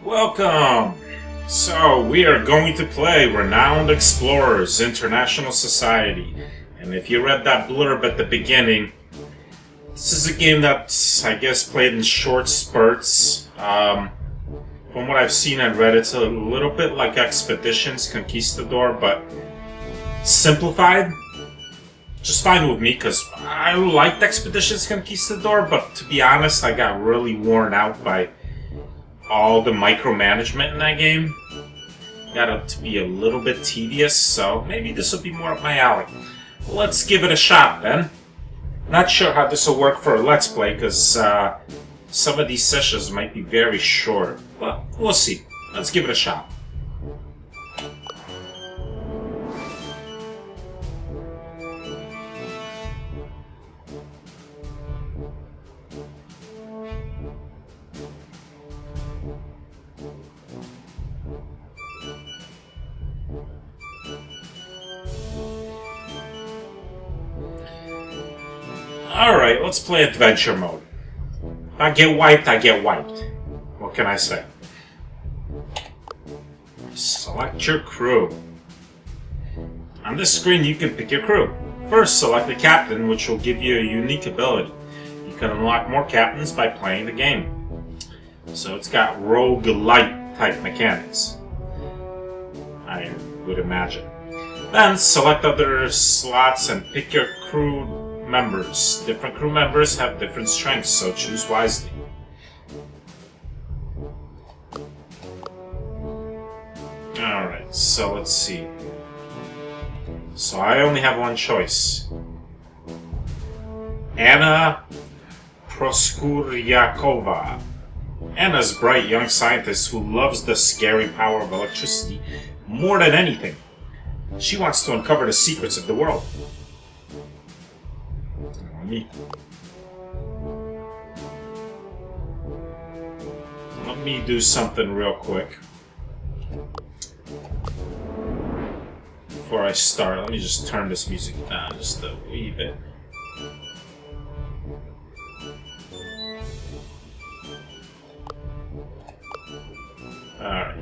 Welcome! So, we are going to play Renowned Explorers International Society. And if you read that blurb at the beginning, this is a game that's, I guess, played in short spurts. From what I've seen and read, it's a little bit like Expeditions Conquistador, but simplified. Just fine with me, because I liked Expeditions Conquistador, but to be honest, I got really worn out by all the micromanagement in that game. Got it to be a little bit tedious, so maybe this will be more up my alley. Let's give it a shot, then. Not sure how this will work for a Let's Play, because some of these sessions might be very short. But we'll see. Let's give it a shot. Alright, let's play adventure mode. If I get wiped, I get wiped. What can I say? Select your crew. On this screen, you can pick your crew. First, select the captain, which will give you a unique ability. You can unlock more captains by playing the game. So it's got Rogue-lite type mechanics, I would imagine. Then, select other slots and pick your crew members. Different crew members have different strengths, so choose wisely. Alright, so let's see. So I only have one choice. Anna Proskuryakova. Anna's a bright young scientist who loves the scary power of electricity more than anything. She wants to uncover the secrets of the world. Let me do something real quick. Before I start, let me just turn this music down just a wee bit. Alright.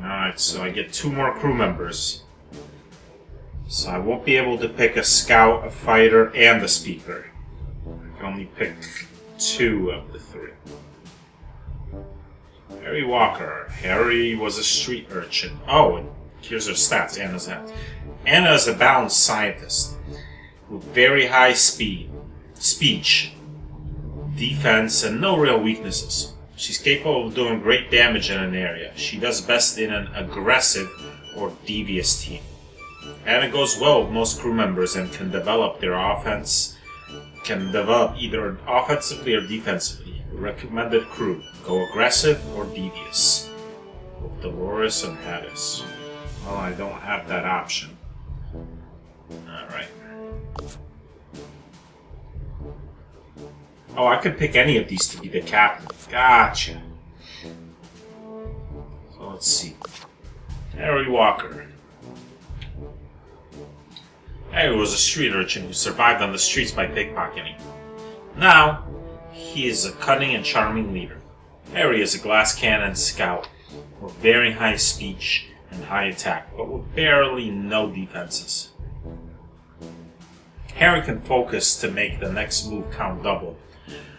Alright, so I get 2 more crew members. So I won't be able to pick a scout, a fighter, and a speaker. I can only pick 2 of the 3. Harry Walker. Harry was a street urchin. Oh, and here's her stats, Anna's stats. Anna is a balanced scientist with very high speed, speech, defense, and no real weaknesses. She's capable of doing great damage in an area. She does best in an aggressive or devious team. Anna goes well with most crew members and can develop their offense, either offensively or defensively. Recommended crew: go aggressive or devious. With Dolores and Hadis. Well, I don't have that option. Alright. Oh, I could pick any of these to be the captain. Gotcha. So let's see. Harry Walker. Harry was a street urchin who survived on the streets by pickpocketing. Now, he is a cunning and charming leader. Harry is a glass cannon scout with very high speech and high attack, but with barely no defenses. Harry can focus to make the next move count double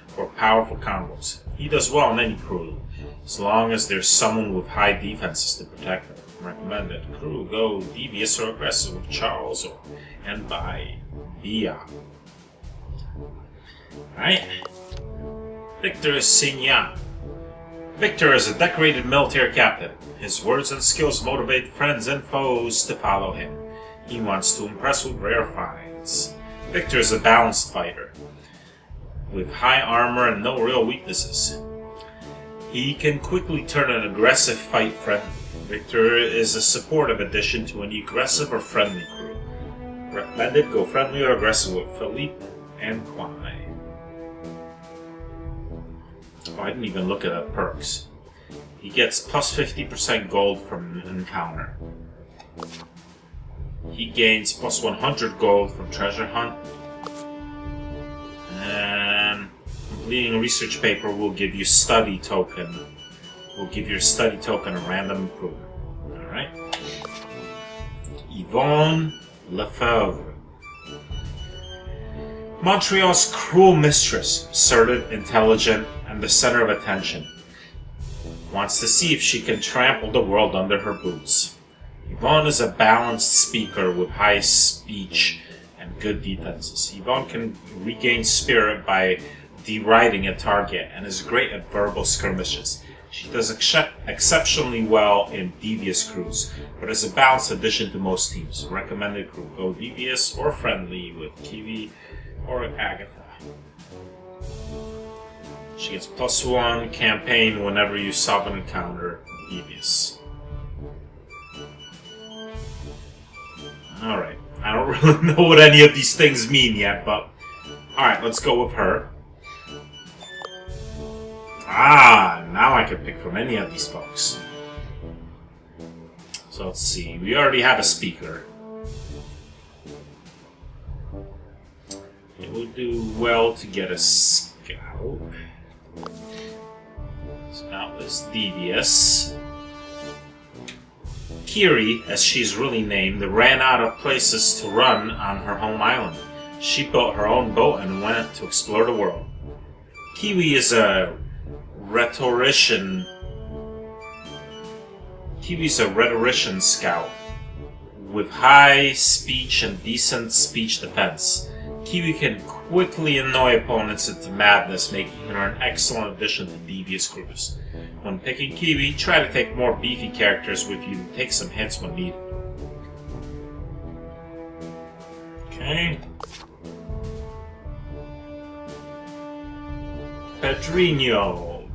for powerful combos. He does well in any crew, as long as there's someone with high defenses to protect them. Recommended crew: go devious or aggressive with Charles and by Bia. Alright. Victor is Signan. Victor is a decorated military captain. His words and skills motivate friends and foes to follow him. He wants to impress with rare finds. Victor is a balanced fighter with high armor and no real weaknesses. He can quickly turn an aggressive fight friendly. Victor is a supportive addition to any aggressive or friendly crew. Recommended: go friendly or aggressive with Philippe and Kwame. Oh, I didn't even look at the perks. He gets plus 50% gold from an encounter. He gains plus 100 gold from treasure hunt. And completing a research paper will give you study token. Will give your study token a random improvement. Alright. Yvonne Lefebvre. Montreal's cruel mistress, assertive, intelligent, and the center of attention. Wants to see if she can trample the world under her boots. Yvonne is a balanced speaker with high speech and good defenses. Yvonne can regain spirit by deriding a target and is great at verbal skirmishes. She does exceptionally well in devious crews, but is a balanced addition to most teams. Recommended crew: go devious or friendly with Kiwi or Agatha. She gets +1 campaign whenever you solve an encounter devious. Alright, I don't really know what any of these things mean yet, but alright, let's go with her. Ah, now I can pick from any of these folks. So let's see, we already have a speaker. It would do well to get a scout. Scout is devious. Kiri, as she's really named, ran out of places to run on her home island. She built her own boat and went to explore the world. Kiwi is a rhetorician. Kiwi's a rhetorician scout with high speech and decent speech defense. Kiwi can quickly annoy opponents into madness, making her an excellent addition to devious crews. When picking Kiwi, try to take more beefy characters with you. Take some hits when needed. Okay. Pedrinho.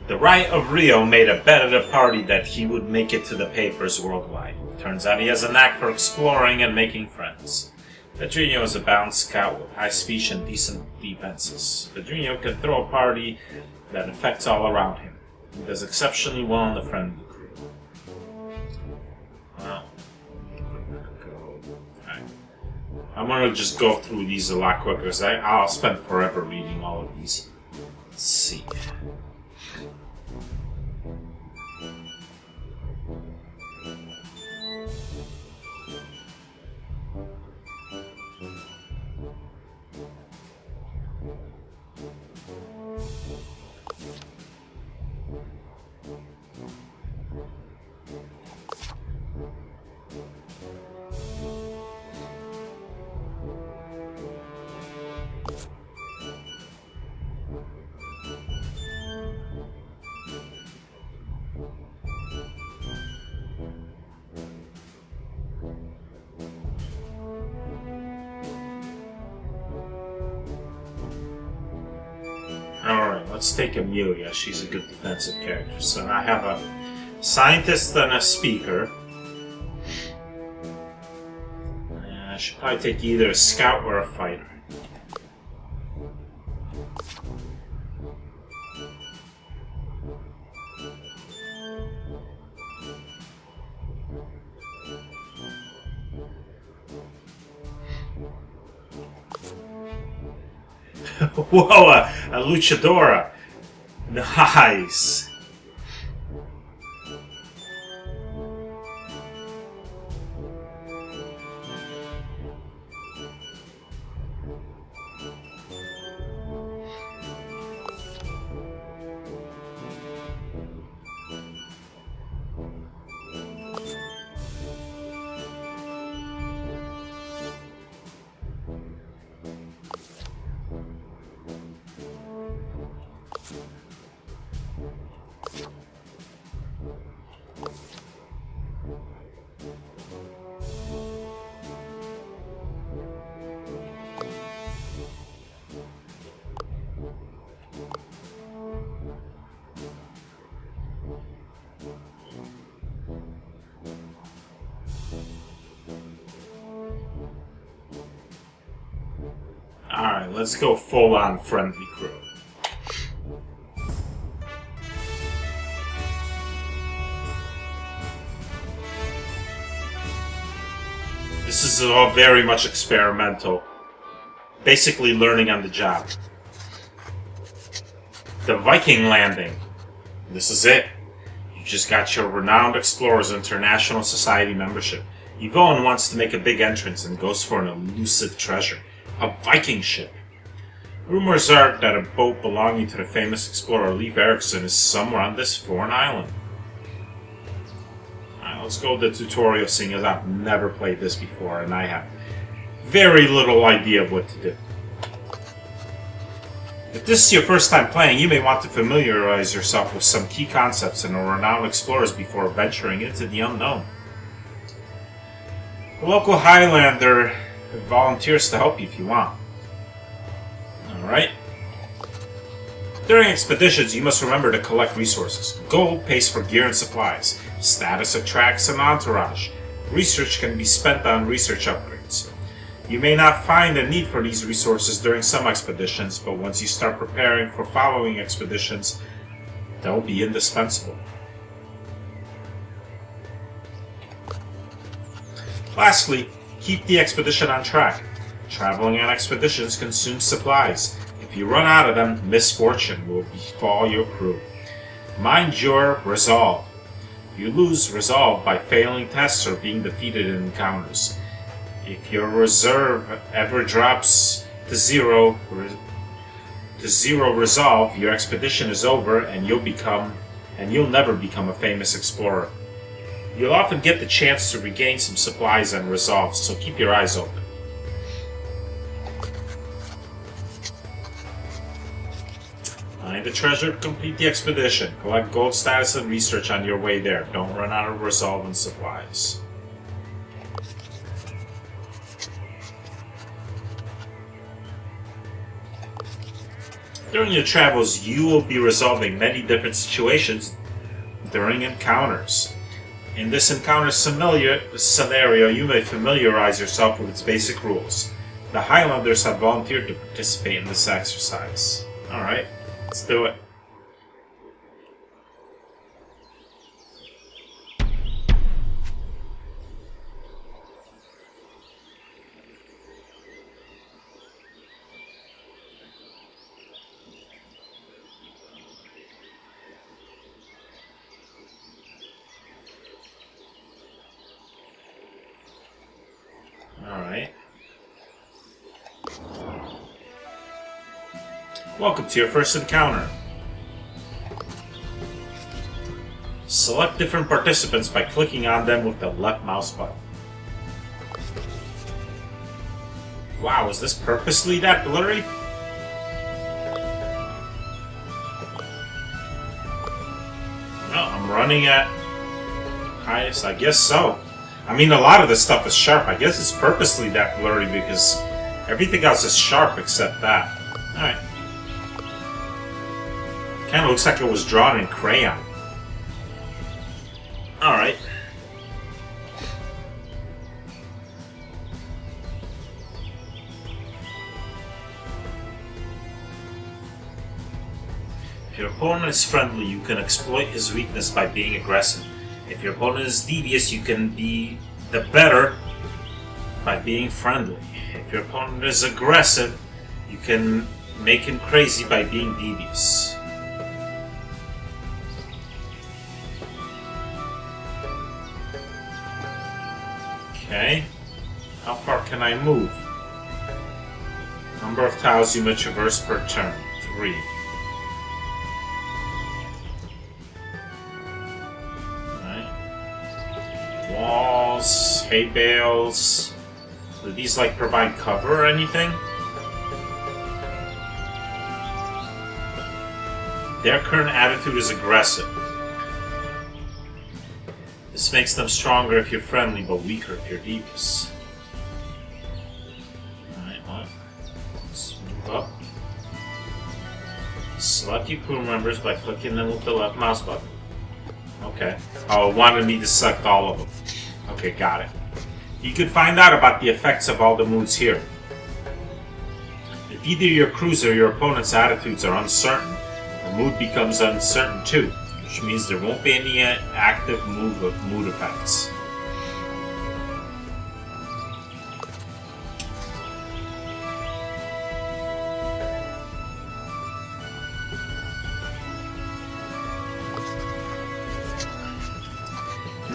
The Right of Rio made a bet at a party that he would make it to the papers worldwide. Turns out he has a knack for exploring and making friends. Pedrinho is a balanced scout with high speech and decent defenses. Pedrinho can throw a party that affects all around him. He does exceptionally well in the friendly crew. Well, I'm gonna just go through these a lot quicker because I'll spend forever reading all of these. Let's see. Alright, let's take Amelia. She's a good defensive character. So I have a scientist and a speaker. I should probably take either a scout or a fighter. Whoa, a luchadora. Nice. Alright, let's go full-on friendly crew. This is all very much experimental. Basically learning on the job. The Viking landing. This is it. You just got your Renowned Explorers International Society membership. Yvonne wants to make a big entrance and goes for an elusive treasure. A Viking ship. Rumors are that a boat belonging to the famous explorer Leif Erikson is somewhere on this foreign island. Alright, let's go to the tutorial, seeing as I've never played this before and I have very little idea of what to do. If this is your first time playing, you may want to familiarize yourself with some key concepts in the Renowned Explorers before venturing into the unknown. A local Highlander volunteers to help you if you want. Alright. During expeditions, you must remember to collect resources. Gold pays for gear and supplies. Status attracts an entourage. Research can be spent on research upgrades. You may not find a need for these resources during some expeditions, but once you start preparing for following expeditions, they'll be indispensable. Lastly, keep the expedition on track. Traveling on expeditions consumes supplies. If you run out of them, misfortune will befall your crew. Mind your resolve. You lose resolve by failing tests or being defeated in encounters. If your reserve ever drops to zero resolve, your expedition is over and you'll never become a famous explorer. You'll often get the chance to regain some supplies and resolve, so keep your eyes open. Find the treasure, complete the expedition. Collect gold status and research on your way there. Don't run out of resolve and supplies. During your travels, you will be resolving many different situations during encounters. In this encounter scenario, you may familiarize yourself with its basic rules. The Highlanders have volunteered to participate in this exercise. Alright, let's do it. Alright. Welcome to your first encounter. Select different participants by clicking on them with the left mouse button. Wow, is this purposely that blurry? No, I'm running at highest, I guess so. I mean, a lot of this stuff is sharp. I guess it's purposely that blurry because everything else is sharp except that. Alright. Kinda looks like it was drawn in crayon. Alright. If your opponent is friendly, you can exploit his weakness by being aggressive. If your opponent is devious, you can be the better by being friendly. If your opponent is aggressive, you can make him crazy by being devious. Okay. How far can I move? Number of tiles you may traverse per turn. 3. Walls, hay bales. Do these like provide cover or anything? Their current attitude is aggressive. This makes them stronger if you're friendly, but weaker if you're devious. Alright, well, let's move up. Select your crew members by clicking them with the left mouse button. Okay. Oh, it wanted me to select all of them. Okay, got it. You can find out about the effects of all the moods here. If either your crew's or your opponent's attitudes are uncertain, the mood becomes uncertain too, which means there won't be any active mood effects.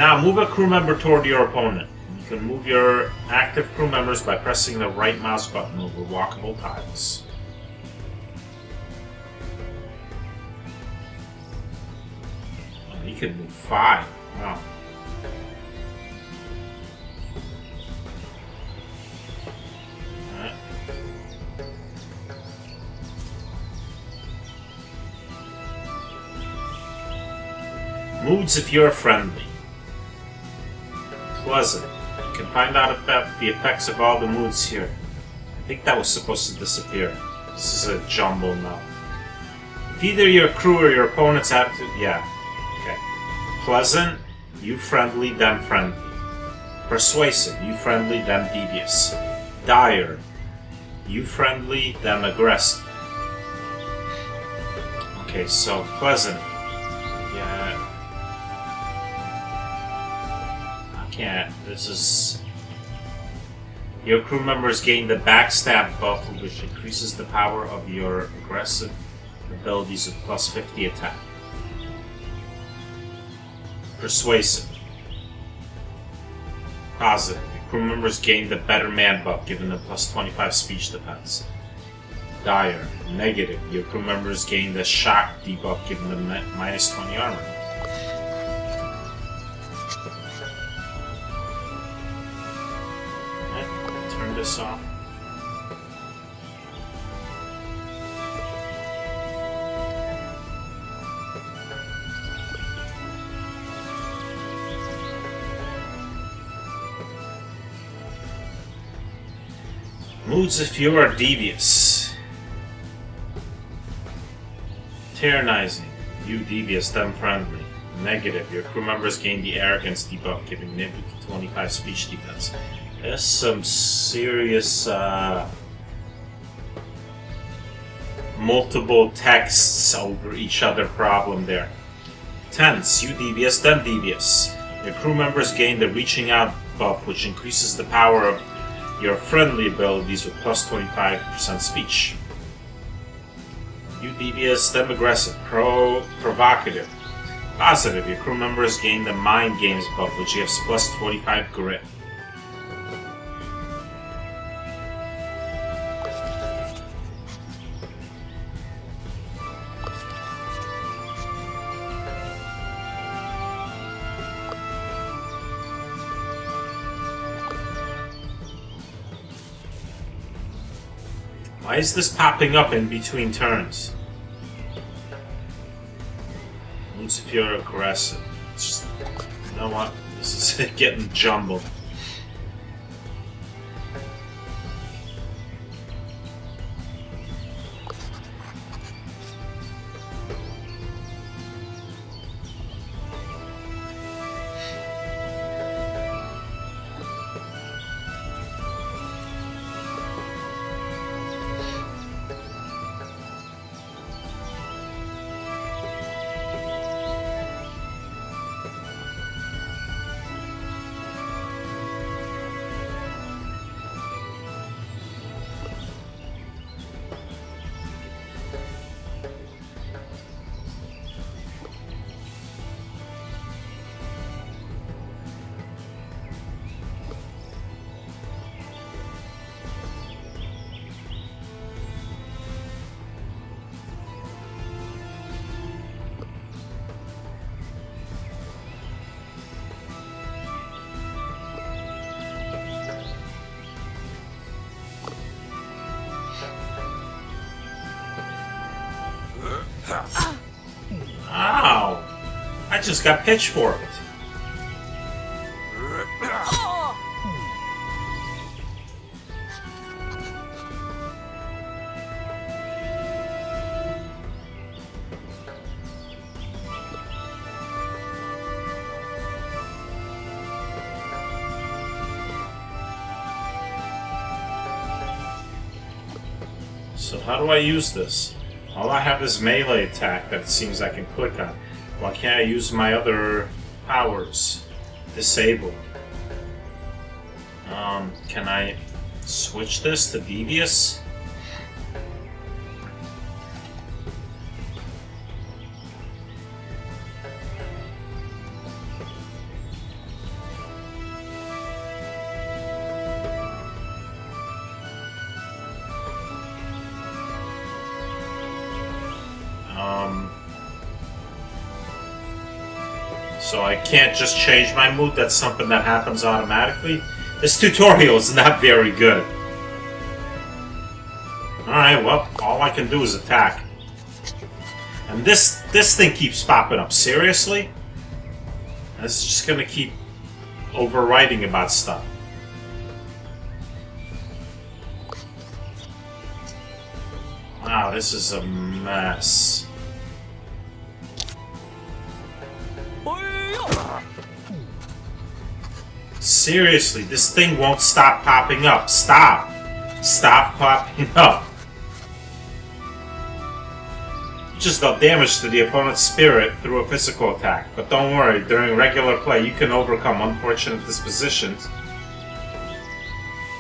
Now move a crew member toward your opponent. You can move your active crew members by pressing the right mouse button over walkable tiles. Oh, you can move 5. Wow. Moods if you're friendly. Pleasant. You can find out about the effects of all the moods here. I think that was supposed to disappear. This is a jumble now. If either your crew or your opponents have to... yeah. Okay. Pleasant, you friendly, them friendly. Persuasive, you friendly, them devious. Dire, you friendly, them aggressive. Okay, so pleasant. Yeah. Can't. This is... your crew members gain the backstab buff, which increases the power of your aggressive abilities with plus 50 attack. Persuasive. Positive. Your crew members gain the better man buff, giving them plus 25 speech defense. Dire. Negative. Your crew members gain the shock debuff, giving them minus 20 armor. This off. Moods if you are devious. Tyrannizing. You devious, them friendly. Negative. Your crew members gain the arrogance debuff, giving them 25 speech defense. There's some serious multiple texts over each other problem there. Tense, you devious, them devious. Your crew members gain the reaching out buff, which increases the power of your friendly abilities with plus 25% speech. You devious, them aggressive, provocative. Positive, your crew members gain the mind games buff, which gives plus 25 grit. Why is this popping up in between turns? Moods if you're aggressive. It's just, you know what? This is getting jumbled. Ow! I just got pitchforked. So how do I use this? All I have is melee attack that it seems I can click on. Why can't I use my other powers? Disable. Can I switch this to devious? So I can't just change my mood. That's something that happens automatically. This tutorial is not very good. Alright, well, all I can do is attack. And this thing keeps popping up. Seriously? It's just gonna keep overwriting about stuff. Wow, this is a mess. Seriously, this thing won't stop popping up. Stop! Stop popping up. You just dealt damage to the opponent's spirit through a physical attack. But don't worry, during regular play you can overcome unfortunate dispositions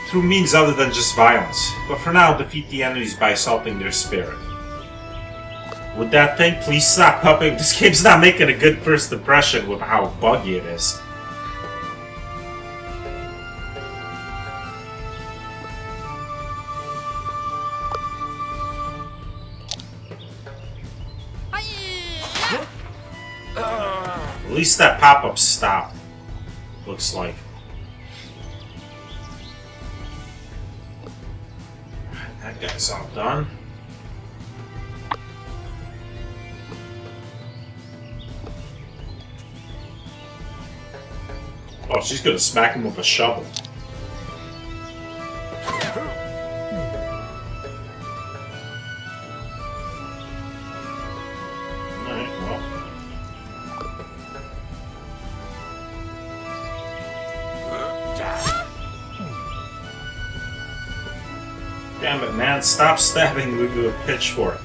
through means other than just violence. But for now, defeat the enemies by assaulting their spirit. Would that thing please stop popping? This game's not making a good first impression with how buggy it is. At least that pop-up stopped, looks like. That guy's all done. Oh, she's gonna smack him with a shovel. Damn it, man, stop stabbing me with a pitchfork.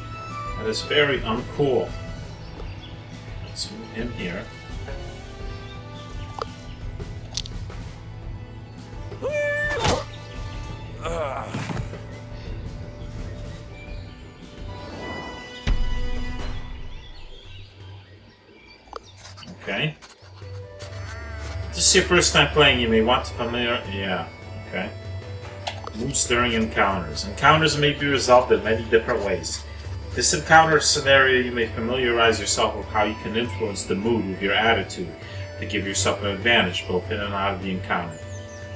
That is very uncool. Let's move in here. Okay. If this is your first time playing, you may want to familiar... Yeah, okay. Moves during encounters. Encounters may be resolved in many different ways. In this encounter scenario, you may familiarize yourself with how you can influence the mood with your attitude to give yourself an advantage both in and out of the encounter.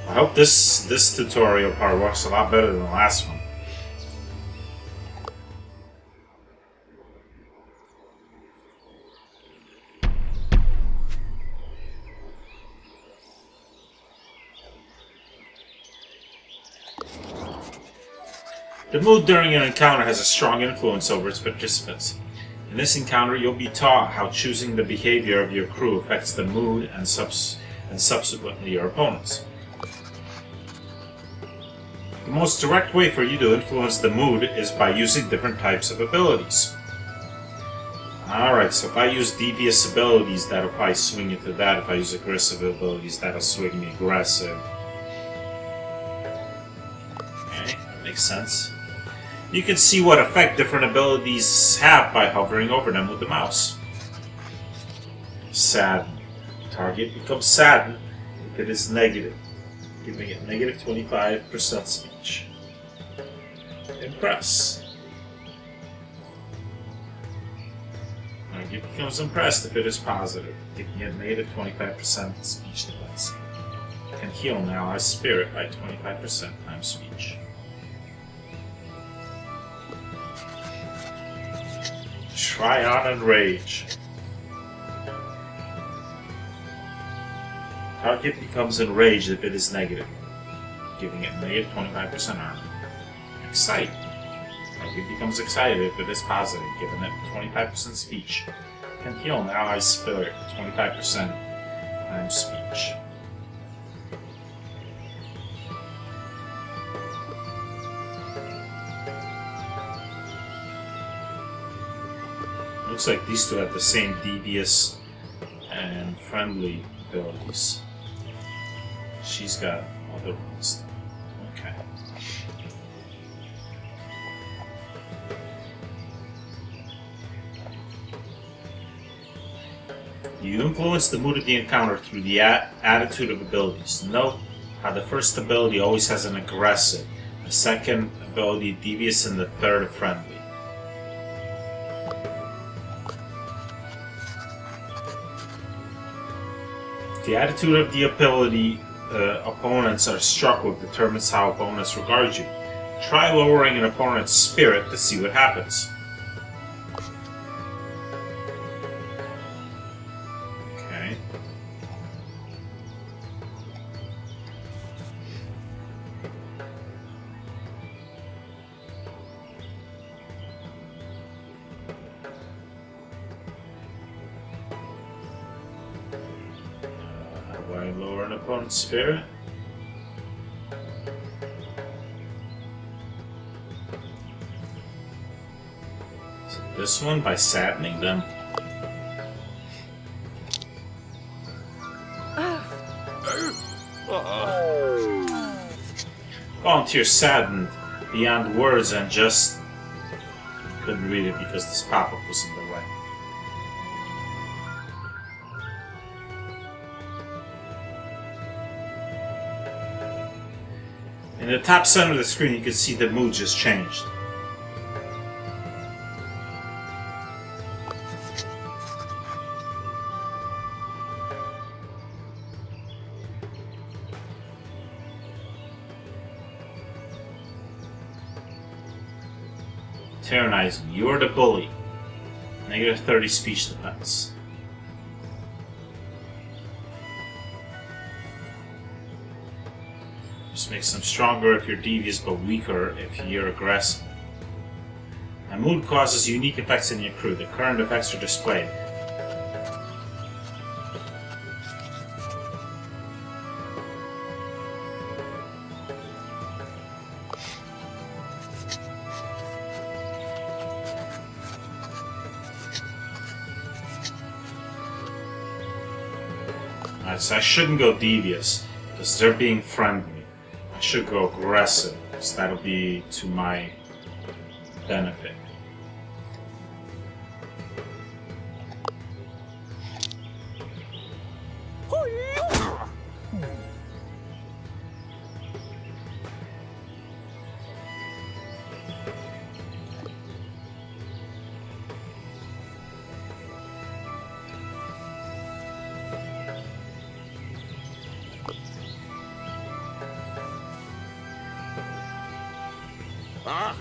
I hope this tutorial part works a lot better than the last one. The mood during an encounter has a strong influence over its participants. In this encounter, you'll be taught how choosing the behavior of your crew affects the mood and subsequently your opponents. The most direct way for you to influence the mood is by using different types of abilities. Alright, so if I use devious abilities, that'll probably swing you to that. If I use aggressive abilities, that'll swing me aggressive. Okay, that makes sense. You can see what effect different abilities have by hovering over them with the mouse. Sadden. Target becomes saddened if it is negative, giving it negative 25% speech. Impress. Target becomes impressed if it is positive, giving it negative 25% speech defense. Can heal an ally's spirit by 25% times speech. Try on and rage. Target becomes enraged if it is negative, giving it negative 25% armor. Excite. Target becomes excited if it is positive, giving it 25% speech. Can heal an ally's spirit 25% times speech. Looks like these two have the same devious and friendly abilities. She's got other ones. Okay. You influence the mood of the encounter through the attitude of abilities. Note how the first ability always has an aggressive, the second ability devious, and the third a friendly. The attitude of the ability opponents are struck with determines how opponents regard you. Try lowering an opponent's spirit to see what happens. Okay. How do I lower an opponent's spirit? This one by saddening them. Volunteer saddened beyond words and just couldn't read it because this pop-up was in the way. In the top center of the screen you can see the mood just changed. Tyrannizing. You're the bully. Negative 30 speech defense. Just makes them stronger if you're devious, but weaker if you're aggressive. And mood causes unique effects in your crew. The current effects are displayed. So I shouldn't go devious, because they're being friendly. I should go aggressive, because that'll be to my benefit.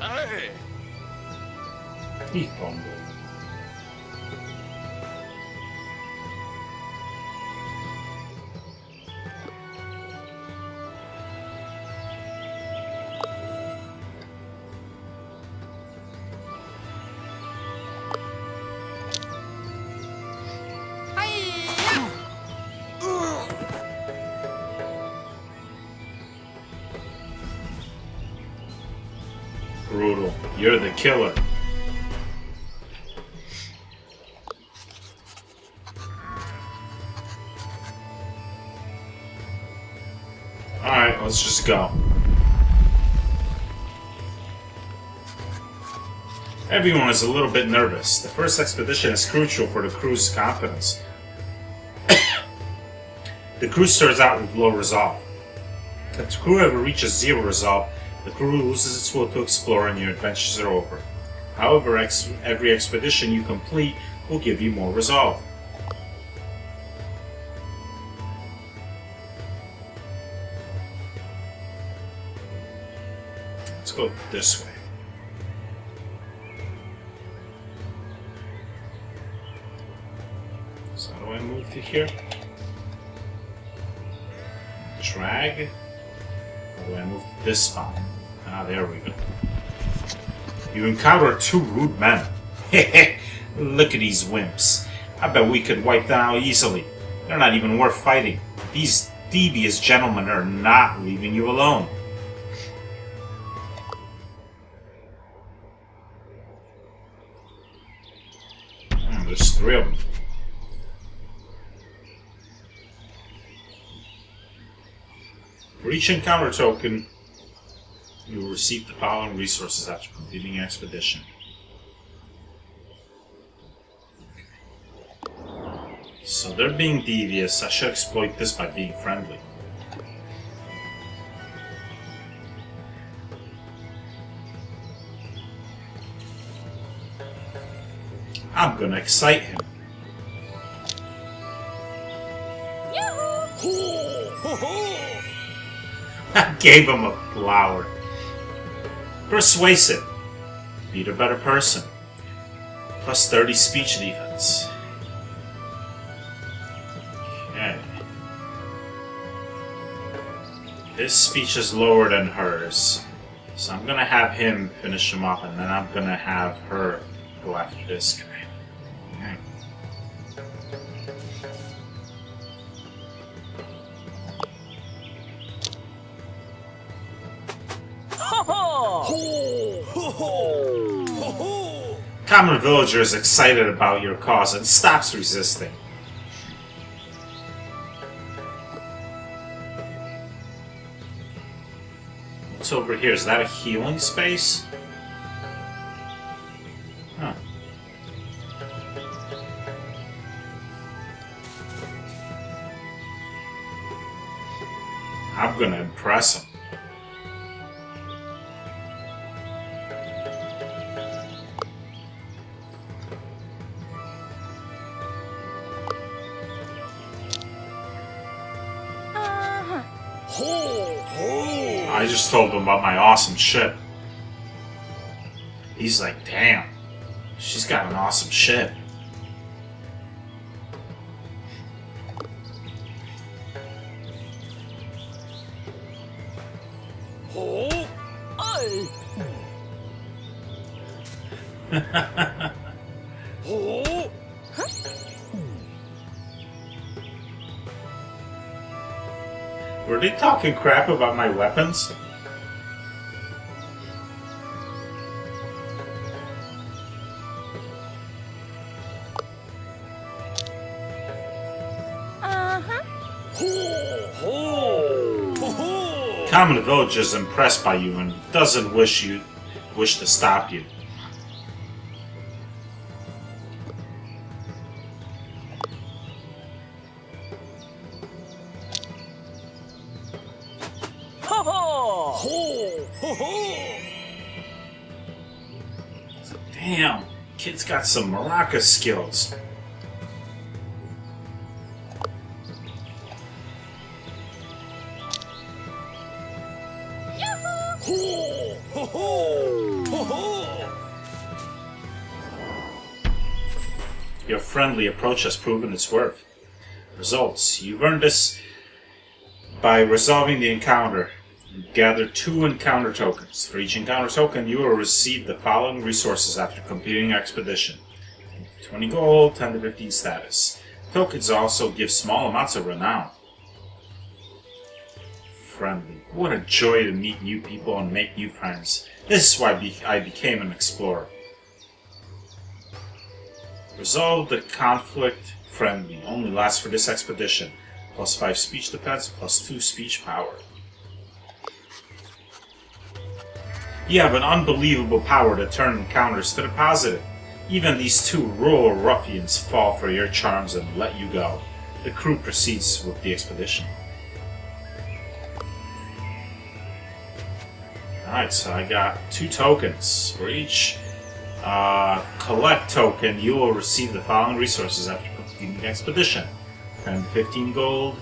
Hey. He fumbled. Brutal. You're the killer. Alright, let's just go. Everyone is a little bit nervous. The first expedition is crucial for the crew's confidence. The crew starts out with low resolve. If the crew ever reaches 0 resolve, the crew loses its will to explore and your adventures are over. However, every expedition you complete will give you more resolve. Let's go this way. So how do I move to here? Drag? Or do I move to this spot? Ah, there we go. You encounter 2 rude men. Look at these wimps. I bet we could wipe them out easily. They're not even worth fighting. These devious gentlemen are not leaving you alone. There's 3 of them. For each encounter token, you will receive the following resources after completing an expedition. So they're being devious. I should exploit this by being friendly. I'm gonna excite him. Yoo-hoo! gave him a flower. Persuasive. Beat a better person. Plus 30 speech defense. Okay. His speech is lower than hers. So I'm gonna have him finish him off, and then I'm gonna have her go after this guy. Okay. Common villager is excited about your cause and stops resisting. What's over here? Is that a healing space? Huh. I'm gonna impress him. I just told him about my awesome ship. He's like, damn, she's got an awesome ship. Were they talking crap about my weapons? Common village is impressed by you and doesn't wish to stop you. Damn, kid's got some maraca skills. Your friendly approach has proven its worth. Results. You've earned this by resolving the encounter. Gather 2 encounter tokens. For each encounter token, you will receive the following resources after completing an expedition. 20 gold, 10 to 15 status. Tokens also give small amounts of renown. Friendly. What a joy to meet new people and make new friends. This is why I became an explorer. Resolve the conflict. Friendly. Only lasts for this expedition. Plus 5 speech defense, plus 2 speech power. You have an unbelievable power to turn encounters to the positive. Even these 2 rural ruffians fall for your charms and let you go. The crew proceeds with the expedition. Alright, so I got 2 tokens. For each collect token, you will receive the following resources after completing the expedition. 10 to 15 gold.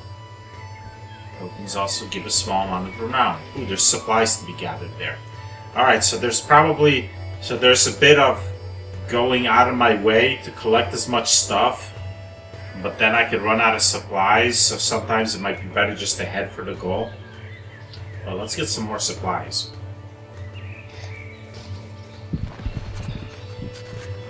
Tokens also give a small amount of renown. Ooh, there's supplies to be gathered there. Alright, so there's a bit of going out of my way to collect as much stuff, but then I could run out of supplies, so sometimes it might be better just to head for the goal. Well, let's get some more supplies.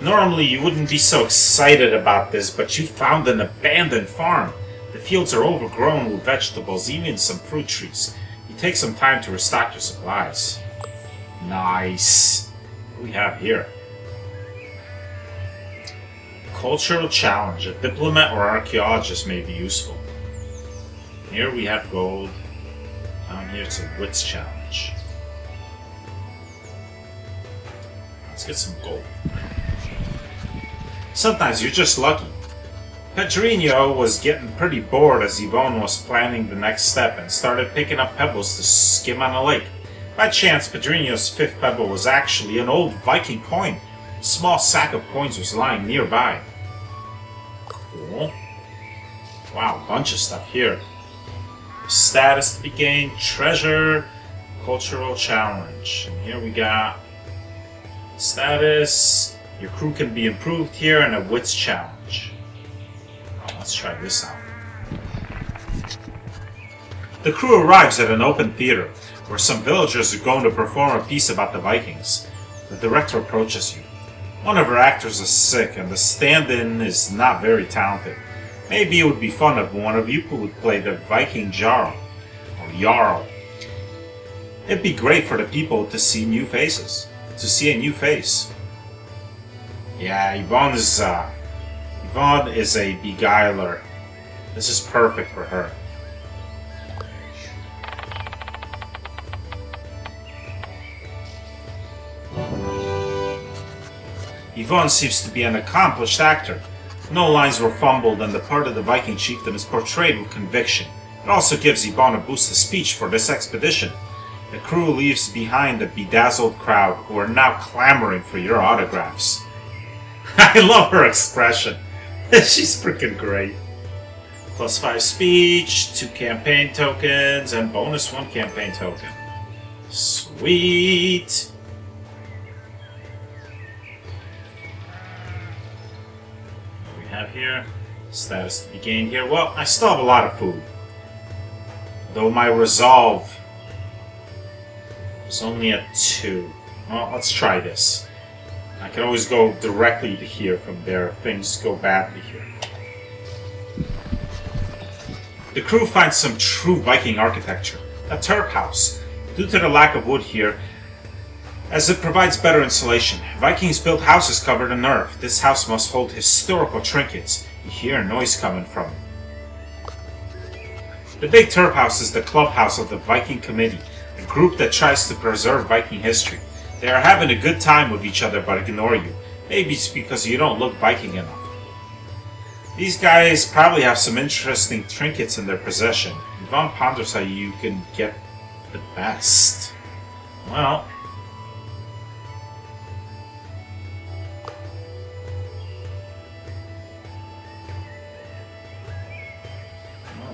Normally you wouldn't be so excited about this, but you found an abandoned farm. The fields are overgrown with vegetables, even some fruit trees. You take some time to restock your supplies. Nice. What do we have here? Cultural challenge. A diplomat or archaeologist may be useful. Here we have gold. Down here it's a wits challenge. Let's get some gold. Sometimes you're just lucky. Pedrinho was getting pretty bored as Yvonne was planning the next step and started picking up pebbles to skim on a lake. By chance, Pedrinho's 5th pebble was actually an old Viking coin. A small sack of coins was lying nearby. Cool. Wow, a bunch of stuff here. Status to be gained, treasure, Cultural challenge. And here we got status. Your crew can be improved here, and a wits challenge. Oh, let's try this out. The crew arrives at an open theater, where some villagers are going to perform a piece about the Vikings. The director approaches you. One of her actors is sick, and the stand-in is not very talented. Maybe it would be fun if one of you would play the Viking Jarl, or Jarl. It'd be great for the people to see new faces. To see a new face. Yeah, Yvonne is a beguiler. This is perfect for her. Yvonne seems to be an accomplished actor. No lines were fumbled, and the part of the Viking chieftain is portrayed with conviction. It also gives Yvonne a boost of speech for this expedition. The crew leaves behind a bedazzled crowd who are now clamoring for your autographs. I love her expression. She's freaking great. +5 speech, 2 campaign tokens, and bonus 1 campaign token. Sweet! What do we have here? Status to be gained here. Well, I still have a lot of food. Though my resolve is only at 2. Well, let's try this. I can always go directly to here from there if things go badly here. The crew finds some true Viking architecture. A turret house. Due to the lack of wood here, as it provides better insulation. Vikings built houses covered in earth. This house must hold historical trinkets. You hear a noise coming from it. The big turret house is the clubhouse of the Viking Committee, a group that tries to preserve Viking history. They are having a good time with each other but ignore you. Maybe it's because you don't look Viking enough. These guys probably have some interesting trinkets in their possession. Yvonne ponders how you can get the best. Well,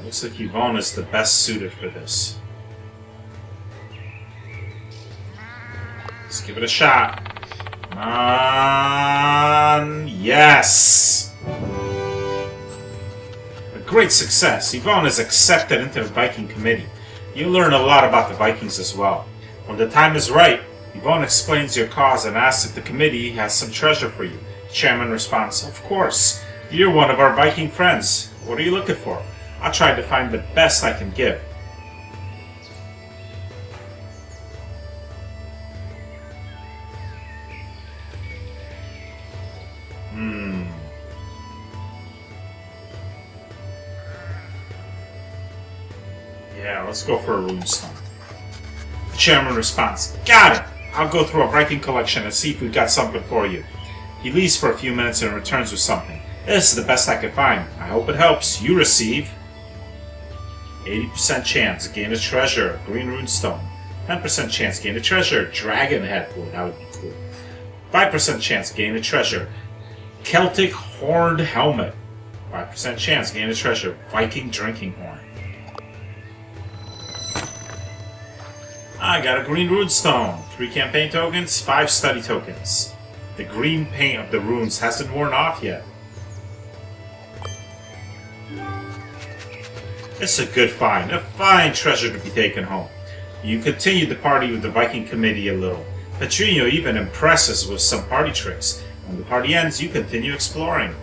looks like Yvonne is the best suited for this. Let's give it a shot. Come on. Yes! A great success. Yvonne is accepted into the Viking Committee. You'll learn a lot about the Vikings as well. When the time is right, Yvonne explains your cause and asks if the committee has some treasure for you. The chairman responds, "Of course. You're one of our Viking friends. What are you looking for? I'll try to find the best I can give." Yeah, let's go for a runestone. The chairman responds, "Got it! I'll go through our Viking collection and see if we've got something for you." He leaves for a few minutes and returns with something. "This is the best I could find. I hope it helps. You receive 80% chance, gain a treasure, green runestone. 10% chance, gain a treasure, dragon head." Oh, that would be cool. 5% chance, gain a treasure, Celtic horned helmet. 5% chance, gain a treasure, Viking drinking horn. I got a green runestone. 3 campaign tokens, 5 study tokens. The green paint of the runes hasn't worn off yet. It's a good find, a fine treasure to be taken home. You continue the party with the Viking Committee a little. Petrino even impresses with some party tricks. When the party ends, you continue exploring.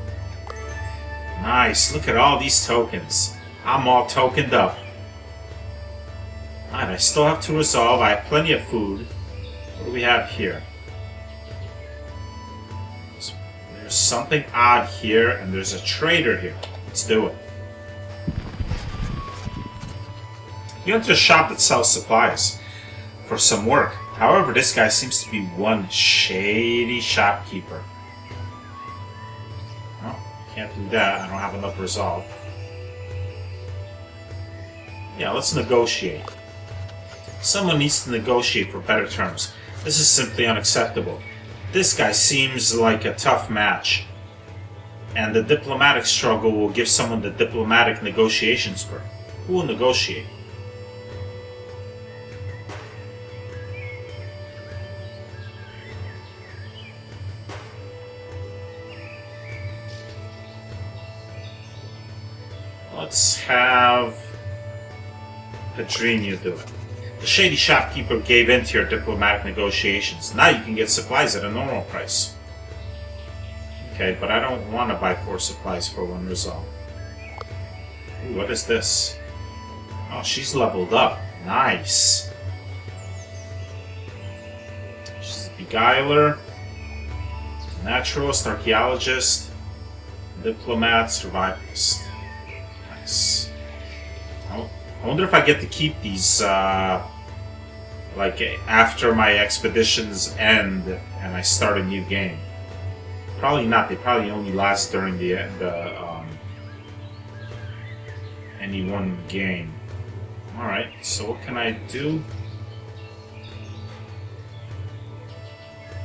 Nice, look at all these tokens. I'm all tokened up. Alright, I still have to resolve. I have plenty of food. What do we have here? There's something odd here, and there's a trader here. Let's do it. You enter a shop that sells supplies for some work. However, this guy seems to be one shady shopkeeper. Oh, can't do that. I don't have enough resolve. Yeah, let's negotiate. Someone needs to negotiate for better terms. This is simply unacceptable. This guy seems like a tough match. And the diplomatic struggle will give someone the diplomatic negotiation spur. Who will negotiate? Let's have Padrino do it. The shady shopkeeper gave in to your diplomatic negotiations. Now you can get supplies at a normal price. Okay, but I don't want to buy 4 supplies for 1 resolve. Ooh, what is this? Oh, she's leveled up. Nice. She's a beguiler, naturalist, archaeologist, diplomat, survivalist. Nice. Oh, I wonder if I get to keep these, like, after my expeditions end and I start a new game. Probably not. They probably only last during any one game. Alright, so what can I do?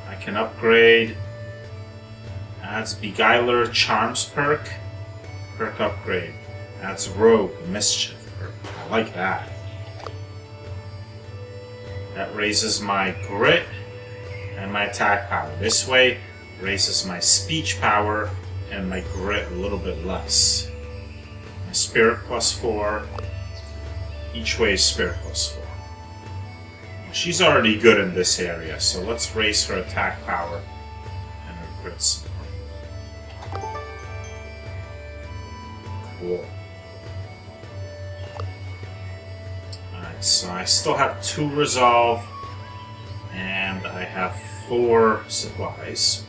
I can upgrade. Adds Beguiler Charms perk. Perk upgrade. Adds Rogue Mischief perk. I like that. That raises my grit and my attack power. This way raises my speech power and my grit a little bit less. My spirit +4. Each way is spirit +4. She's already good in this area, so let's raise her attack power and her grit some more. Cool. Alright, so I still have 2 resolve and I have 4 supplies.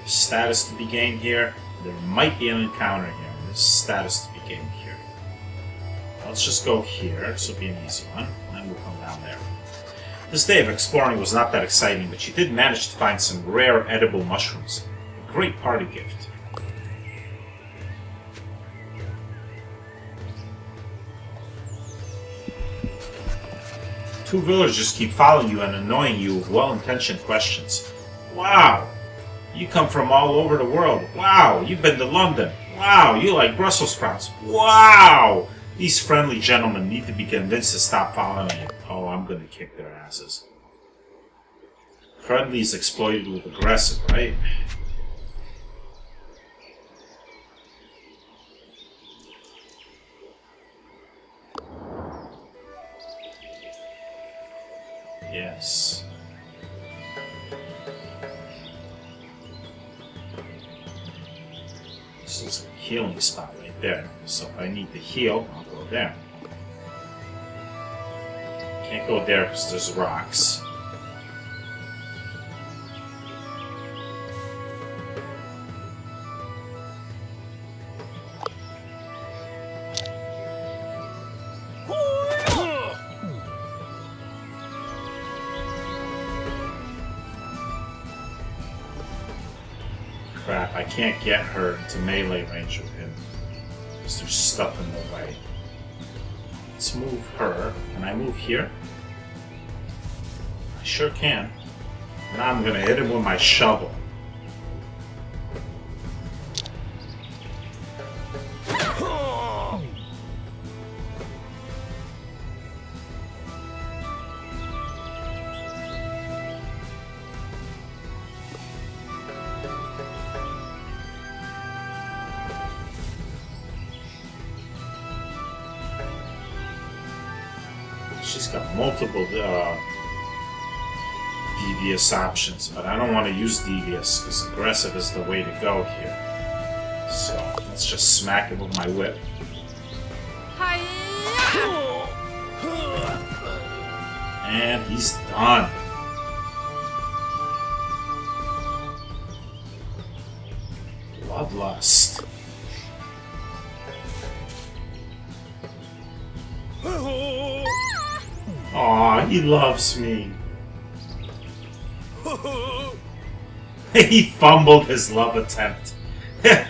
Status to be gained here. There might be an encounter here. There's status to be gained here. Let's just go here. This will be an easy one. And then we'll come down there. This day of exploring was not that exciting, but you did manage to find some rare edible mushrooms. A great party gift. Two villagers keep following you and annoying you with well-intentioned questions. Wow! You come from all over the world. Wow! You've been to London. Wow! You like Brussels sprouts. Wow! These friendly gentlemen need to be convinced to stop following you. Oh, I'm gonna kick their asses. Friendly is exploited with aggressive, right? Yes. This is a healing spot right there. So if I need to heal, I'll go there. Can't go there because there's rocks. Crap, I can't get her to melee range with him. Because there's stuff in the way. Let's move her. Can I move here? I sure can. Now I'm gonna hit him with my shovel. She's got multiple devious options, but I don't want to use devious because aggressive is the way to go here. So let's just smack him with my whip. And he's done. Bloodlust. Aw, he loves me. He fumbled his love attempt. that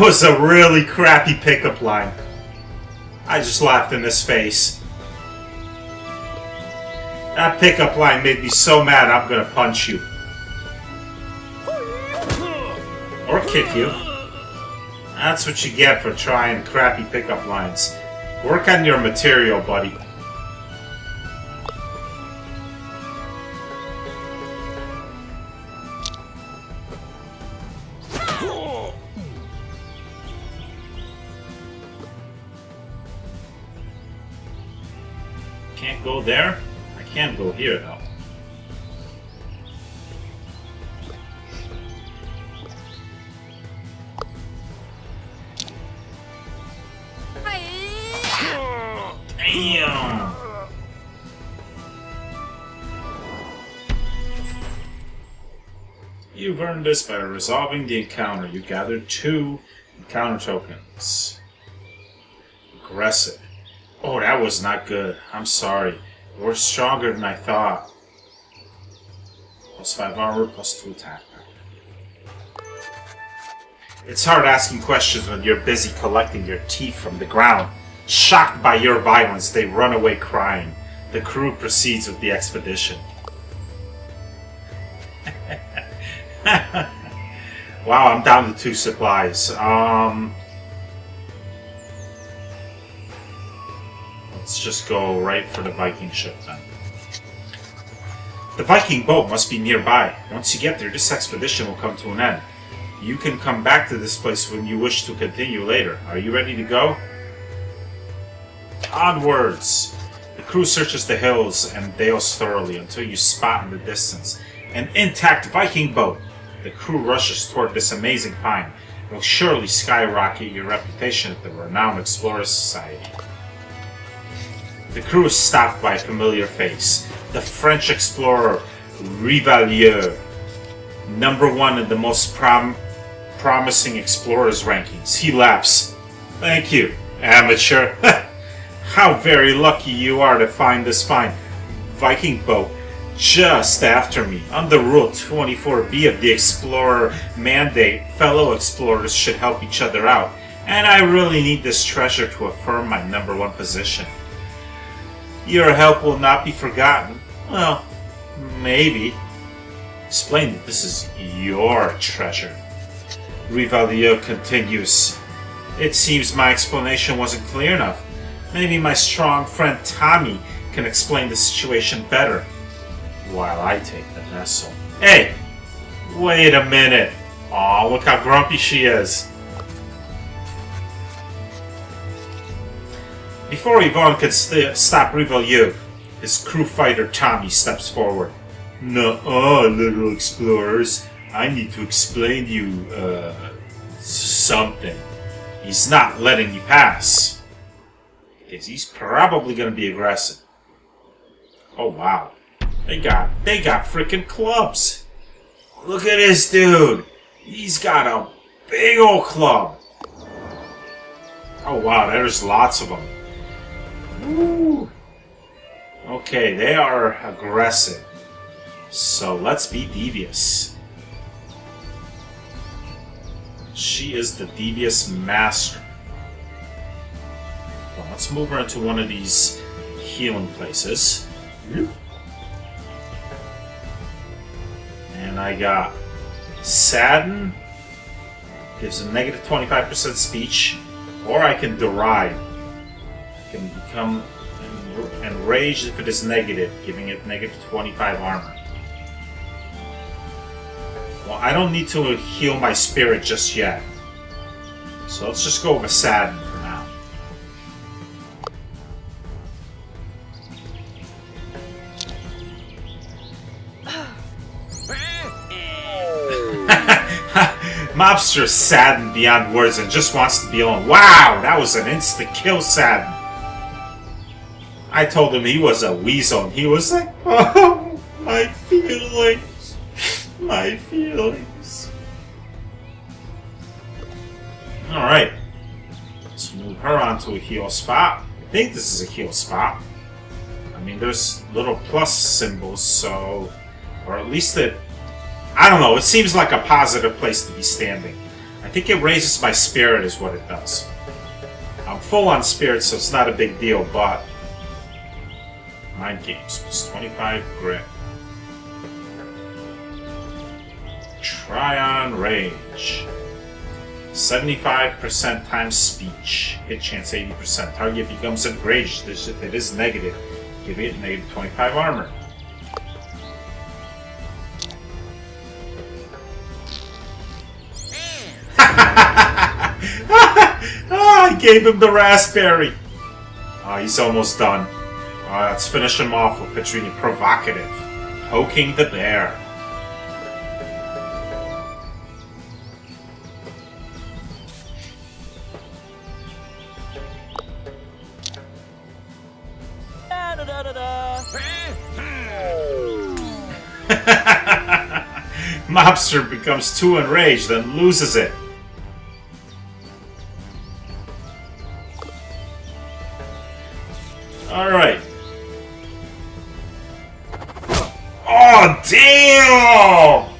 was a really crappy pickup line. I just laughed in his face. That pickup line made me so mad I'm gonna punch you. Or kick you. That's what you get for trying crappy pickup lines. Work on your material, buddy. Can't go there? I can go here, though. Damn! You've earned this by resolving the encounter. You gathered 2 encounter tokens. Aggressive. Oh, that was not good. I'm sorry. We're stronger than I thought. Plus 5 armor, plus 2 attack. It's hard asking questions when you're busy collecting your teeth from the ground. Shocked by your violence, they run away crying. The crew proceeds with the expedition. Wow, I'm down to 2 supplies. Let's just go right for the Viking ship then. The Viking boat must be nearby. Once you get there, this expedition will come to an end. You can come back to this place when you wish to continue later. Are you ready to go? Onwards! The crew searches the hills and dales thoroughly until you spot in the distance an intact Viking boat. The crew rushes toward this amazing find. It will surely skyrocket your reputation at the renowned Explorers Society. The crew is stopped by a familiar face. The French explorer Rivalier, #1 in the most promising explorers rankings. He laughs. Thank you, amateur. How very lucky you are to find this fine Viking boat just after me. Under Rule 24B of the Explorer Mandate, fellow explorers should help each other out, and I really need this treasure to affirm my #1 position. Your help will not be forgotten. Well, maybe. Explain that this is your treasure. Rivalier continues. It seems my explanation wasn't clear enough. Maybe my strong friend Tommy can explain the situation better, while I take the vessel. Hey! Wait a minute! Aw, look how grumpy she is. Before Yvonne can stop Rivalier, his crew fighter Tommy steps forward. Nuh-uh, little explorers. I need to explain to you, something. He's not letting you pass. Because he's probably gonna be aggressive. Oh wow. They got freaking clubs. Look at this dude. He's got a big old club. Oh wow, there's lots of them. Woo. Okay, they are aggressive. So let's be devious. She is the devious master. Well, let's move her into one of these healing places. And I got Sadden, gives a negative 25% speech, or I can deride. I can become enraged if it is negative, giving it negative 25 armor. Well, I don't need to heal my spirit just yet. So let's just go with Sadden for now. Mobster is saddened beyond words and just wants to be alone. Wow, that was an instant kill, Sadden. I told him he was a weasel, and he was like, oh, my feelings. My feelings. Alright. Let's move her onto a heal spot. I think this is a heal spot. I mean, there's little plus symbols, so... Or at least it... I don't know, it seems like a positive place to be standing. I think it raises my spirit is what it does. I'm full on spirit, so it's not a big deal, but... Mind games, plus 25 grit. Tryon range. 75% times speech. Hit chance 80%. Target becomes enraged if it is negative. Give it negative 25 armor. I gave him the raspberry. Oh, he's almost done. Let's finish him off with Petrini. Provocative. Poking the bear. Mobster becomes too enraged and loses it. Alright. Oh, damn!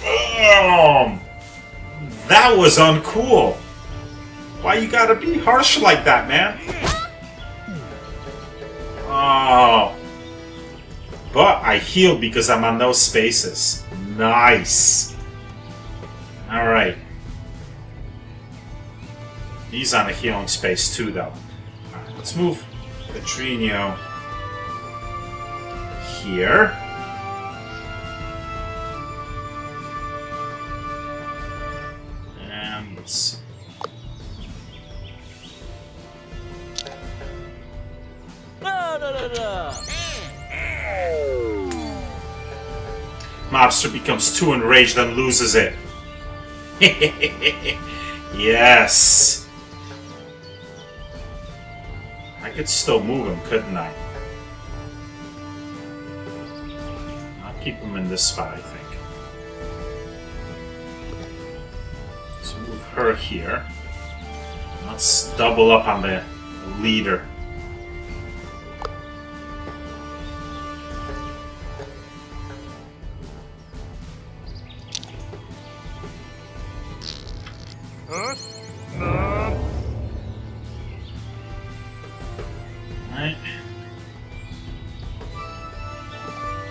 Damn! That was uncool. Why you gotta be harsh like that, man? Oh. But I healed because I'm on those spaces. Nice. Alright. He's on a healing space too, though. Alright, let's move Petrino here. And let's see. Mobster becomes too enraged and loses it. Yes! I could still move him, couldn't I? I'll keep him in this spot, I think. Let's move her here. Let's double up on the leader. Right.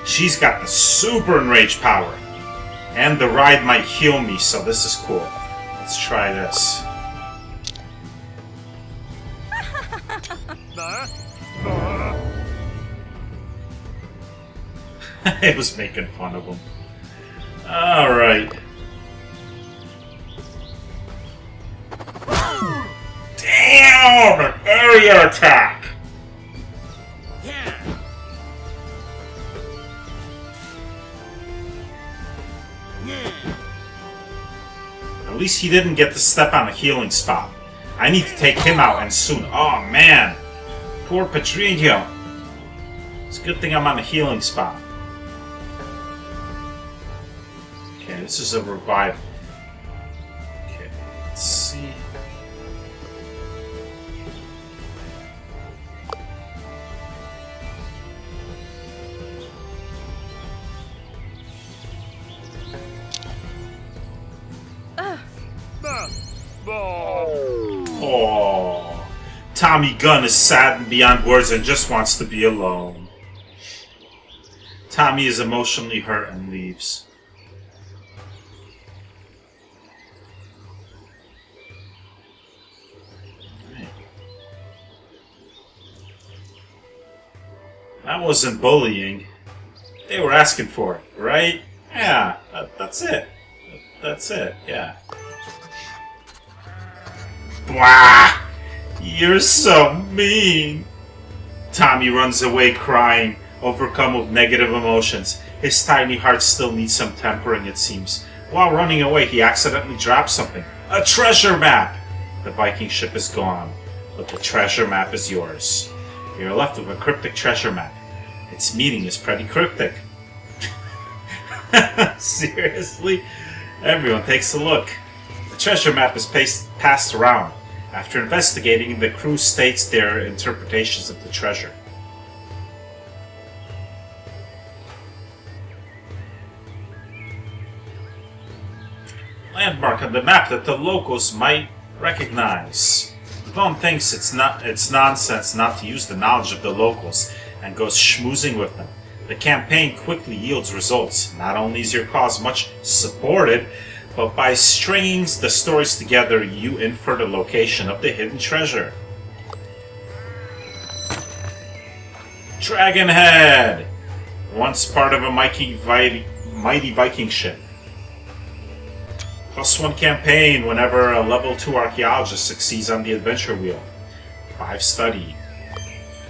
She's got the super enrage power. And the ride might heal me, so this is cool. Let's try this. It was making fun of him. Alright. Damn! An area attack! At least he didn't get to step on a healing spot. I need to take him out, and soon. Oh man! Poor Petrino. It's a good thing I'm on a healing spot. Okay, this is a revive. Okay, let's see. Oh, Tommy Gunn is saddened beyond words and just wants to be alone. Tommy is emotionally hurt and leaves. Right. That wasn't bullying. They were asking for it, right? Yeah, that's it. That's it, yeah. Blah! You're so mean! Tommy runs away crying, overcome with negative emotions. His tiny heart still needs some tempering, it seems. While running away, he accidentally drops something. A treasure map! The Viking ship is gone, but the treasure map is yours. You're left with a cryptic treasure map. Its meaning is pretty cryptic. Seriously? Everyone takes a look. The treasure map is passed around. After investigating, the crew states their interpretations of the treasure. Landmark on the map that the locals might recognize. Vaughn thinks it's nonsense not to use the knowledge of the locals and goes schmoozing with them. The campaign quickly yields results. Not only is your cause much supported, but by stringing the stories together, you infer the location of the hidden treasure. Dragonhead! Once part of a mighty Viking ship. +1 campaign whenever a level 2 archaeologist succeeds on the adventure wheel. 5 study.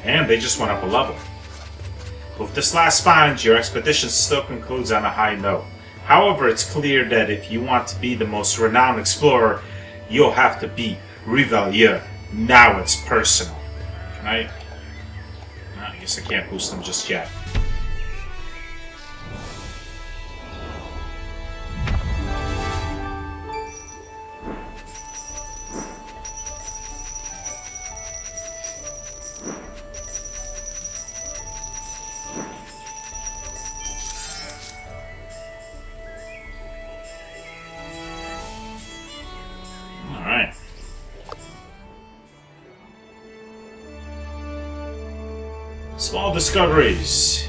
And they just went up a level. With this last find, your expedition still concludes on a high note. However, it's clear that if you want to be the most renowned explorer, you'll have to beat Revalier. Now it's personal. Can I? No, I guess I can't boost them just yet. Small discoveries.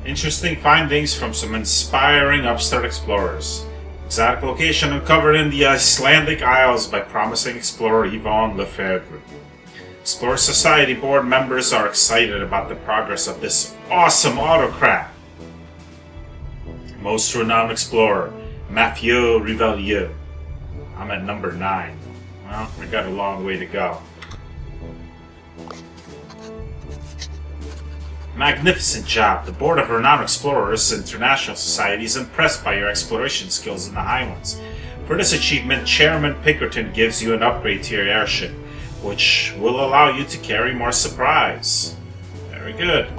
Interesting findings from some inspiring upstart explorers. Exotic location uncovered in the Icelandic Isles by promising explorer Yvonne Lefebvre. Explorer Society board members are excited about the progress of this awesome autocrat. Most renowned explorer, Mathieu Revalier. I'm at number 9. Well, I got a long way to go. Magnificent job. The Board of Renowned Explorers International Society is impressed by your exploration skills in the Highlands. For this achievement, Chairman Pinkerton gives you an upgrade to your airship, which will allow you to carry more supplies. Very good.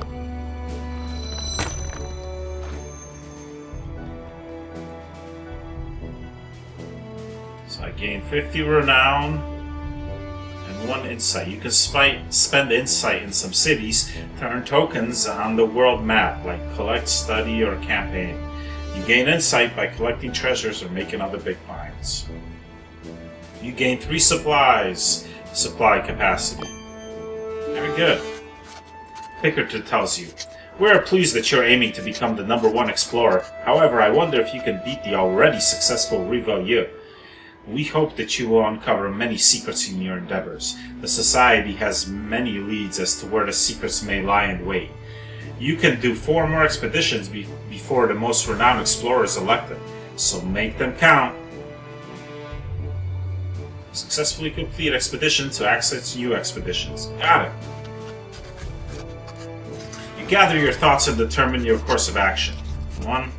So I gain 50 renown. 1 insight. You can spend insight in some cities to earn tokens on the world map, like collect, study, or campaign. You gain insight by collecting treasures or making other big finds. You gain 3 supply capacity. Very good. Pinkerton tells you, we are pleased that you're aiming to become the #1 explorer. However, I wonder if you can beat the already successful Revalier. We hope that you will uncover many secrets in your endeavors. The Society has many leads as to where the secrets may lie in wait. You can do 4 more expeditions before the most renowned explorer is elected, so make them count. Successfully complete expedition to access new expeditions. Got it. You gather your thoughts and determine your course of action. 1.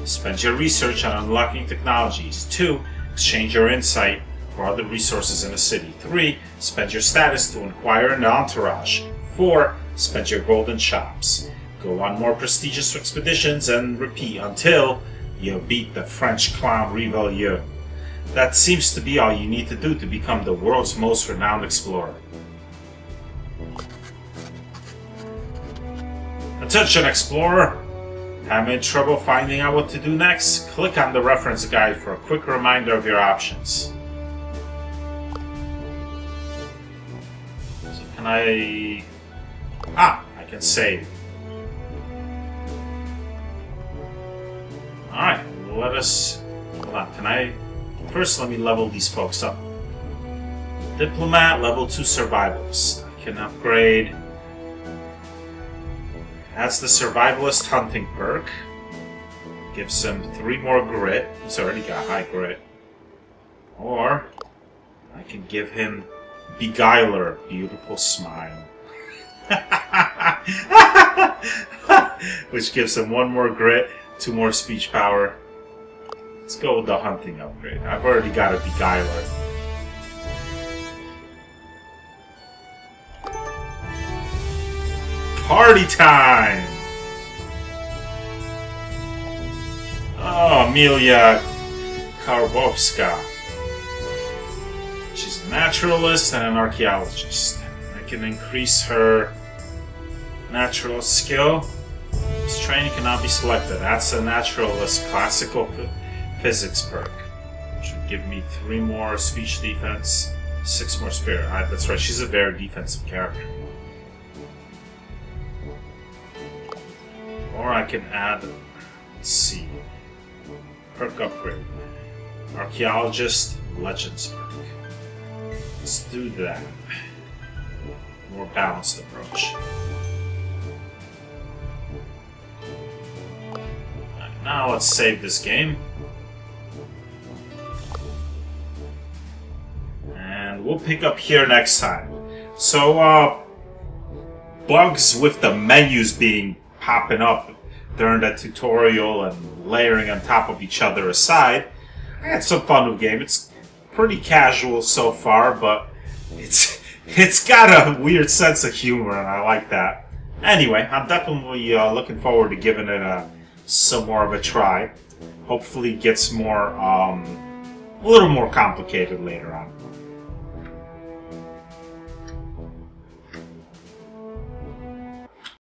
Spend your research on unlocking technologies. 2. Exchange your insight for other resources in a city. 3. Spend your status to inquire in the entourage. 4. Spend your golden shops. Go on more prestigious expeditions and repeat until you beat the French clown Revalier. That seems to be all you need to do to become the world's most renowned explorer. Attention, explorer! Having trouble finding out what to do next? Click on the reference guide for a quick reminder of your options. So can I... I can save. Alright, let us... Hold on, can I... First, let me level these folks up. Diplomat, level 2 survivalist. I can upgrade... That's the Survivalist Hunting perk. Gives him 3 more grit. He's already got high grit. Or, I can give him Beguiler, Beautiful Smile. Which gives him 1 more grit, 2 more speech power. Let's go with the Hunting upgrade. I've already got a Beguiler. Party time! Oh, Amelia Karbowska. She's a naturalist and an archaeologist. I can increase her natural skill. This training cannot be selected. That's a naturalist classical physics perk. Which would give me 3 more speech defense, 6 more spirit. That's right, she's a very defensive character. Or I can add, let's see, perk upgrade. Archaeologist, Legends perk. Let's do that. More balanced approach. Right, now let's save this game. And we'll pick up here next time. So, bugs with the menus being popping up during the tutorial and layering on top of each other aside, I had some fun with the game. It's pretty casual so far, but it's got a weird sense of humor, and I like that. Anyway, I'm definitely looking forward to giving it some more of a try. Hopefully it gets more, a little more complicated later on.